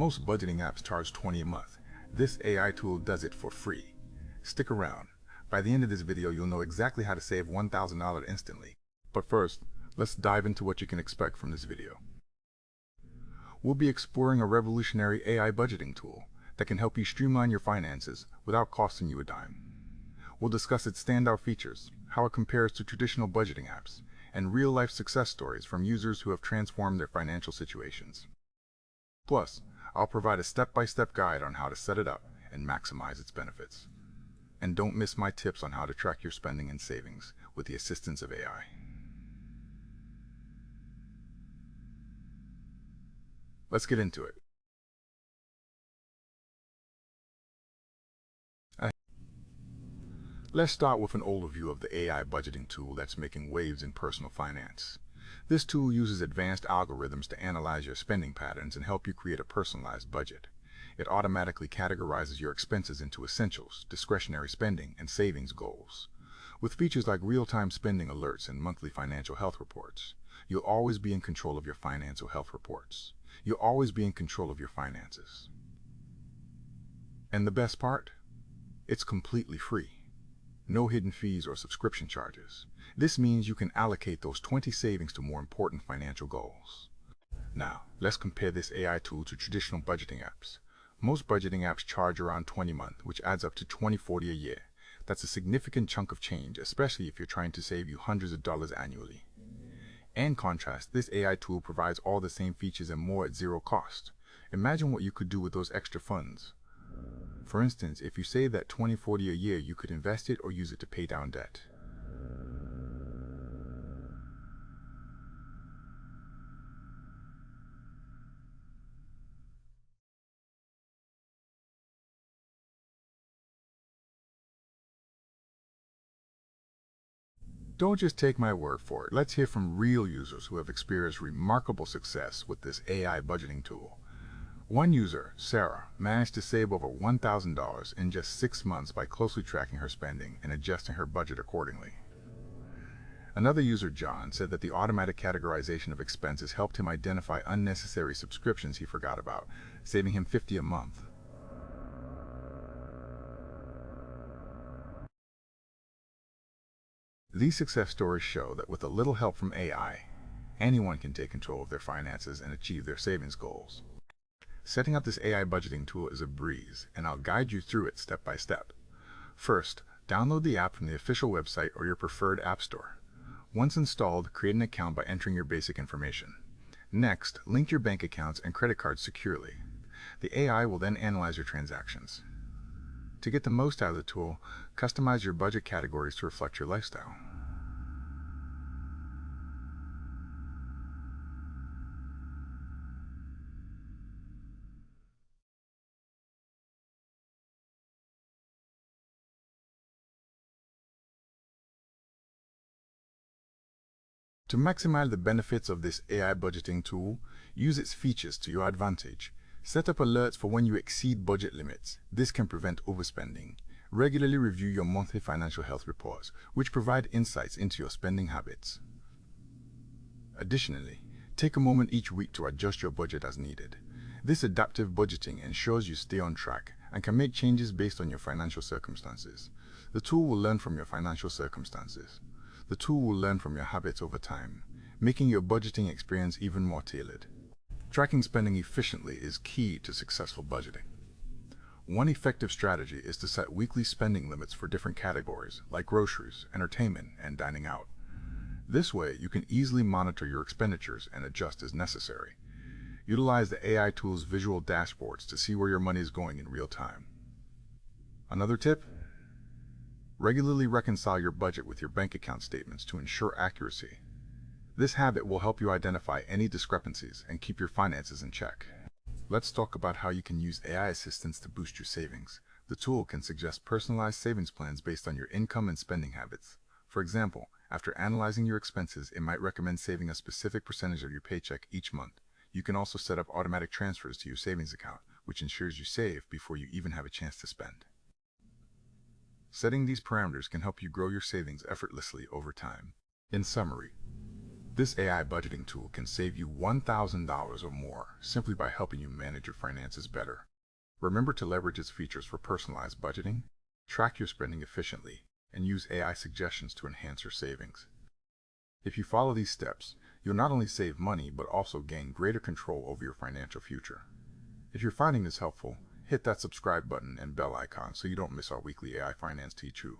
Most budgeting apps charge $20 a month. This AI tool does it for free. Stick around. By the end of this video, you'll know exactly how to save $1,000 instantly. But first, let's dive into what you can expect from this video. We'll be exploring a revolutionary AI budgeting tool that can help you streamline your finances without costing you a dime. We'll discuss its standout features, how it compares to traditional budgeting apps, and real-life success stories from users who have transformed their financial situations. Plus, I'll provide a step-by-step guide on how to set it up and maximize its benefits. And don't miss my tips on how to track your spending and savings with the assistance of AI. Let's get into it. Let's start with an overview of the AI budgeting tool that's making waves in personal finance. This tool uses advanced algorithms to analyze your spending patterns and help you create a personalized budget. It automatically categorizes your expenses into essentials, discretionary spending, and savings goals. With features like real-time spending alerts and monthly financial health reports, you'll always be in control of your financial health reports. You'll always be in control of your finances. And the best part? It's completely free. No hidden fees or subscription charges. This means you can allocate those 20 savings to more important financial goals. Now, let's compare this AI tool to traditional budgeting apps. Most budgeting apps charge around $20 a month, which adds up to $20-40 a year. That's a significant chunk of change, especially if you're trying to save you hundreds of dollars annually. In contrast, this AI tool provides all the same features and more at zero cost. Imagine what you could do with those extra funds. For instance, if you save that $20-40 a year, you could invest it or use it to pay down debt. Don't just take my word for it. Let's hear from real users who have experienced remarkable success with this AI budgeting tool. One user, Sarah, managed to save over $1,000 in just 6 months by closely tracking her spending and adjusting her budget accordingly. Another user, John, said that the automatic categorization of expenses helped him identify unnecessary subscriptions he forgot about, saving him $50 a month. These success stories show that with a little help from AI, anyone can take control of their finances and achieve their savings goals. Setting up this AI budgeting tool is a breeze, and I'll guide you through it step by step. First, download the app from the official website or your preferred app store. Once installed, create an account by entering your basic information. Next, link your bank accounts and credit cards securely. The AI will then analyze your transactions. To get the most out of the tool, customize your budget categories to reflect your lifestyle. To maximize the benefits of this AI budgeting tool, use its features to your advantage. Set up alerts for when you exceed budget limits. This can prevent overspending. Regularly review your monthly financial health reports, which provide insights into your spending habits. Additionally, take a moment each week to adjust your budget as needed. This adaptive budgeting ensures you stay on track and can make changes based on your financial circumstances. The tool will learn from your financial circumstances. The tool will learn from your habits over time, making your budgeting experience even more tailored. Tracking spending efficiently is key to successful budgeting. One effective strategy is to set weekly spending limits for different categories, like groceries, entertainment, and dining out. This way, you can easily monitor your expenditures and adjust as necessary. Utilize the AI tool's visual dashboards to see where your money is going in real time. Another tip? Regularly reconcile your budget with your bank account statements to ensure accuracy. This habit will help you identify any discrepancies and keep your finances in check. Let's talk about how you can use AI assistance to boost your savings. The tool can suggest personalized savings plans based on your income and spending habits. For example, after analyzing your expenses, it might recommend saving a specific percentage of your paycheck each month. You can also set up automatic transfers to your savings account, which ensures you save before you even have a chance to spend. Setting these parameters can help you grow your savings effortlessly over time. In summary, This AI budgeting tool can save you $1,000 or more simply by helping you manage your finances better. Remember to leverage its features for personalized budgeting, track your spending efficiently, and use AI suggestions to enhance your savings. If you follow these steps, you'll not only save money but also gain greater control over your financial future. If you're finding this helpful, hit that subscribe button and bell icon so you don't miss our weekly AI Finance Teach You.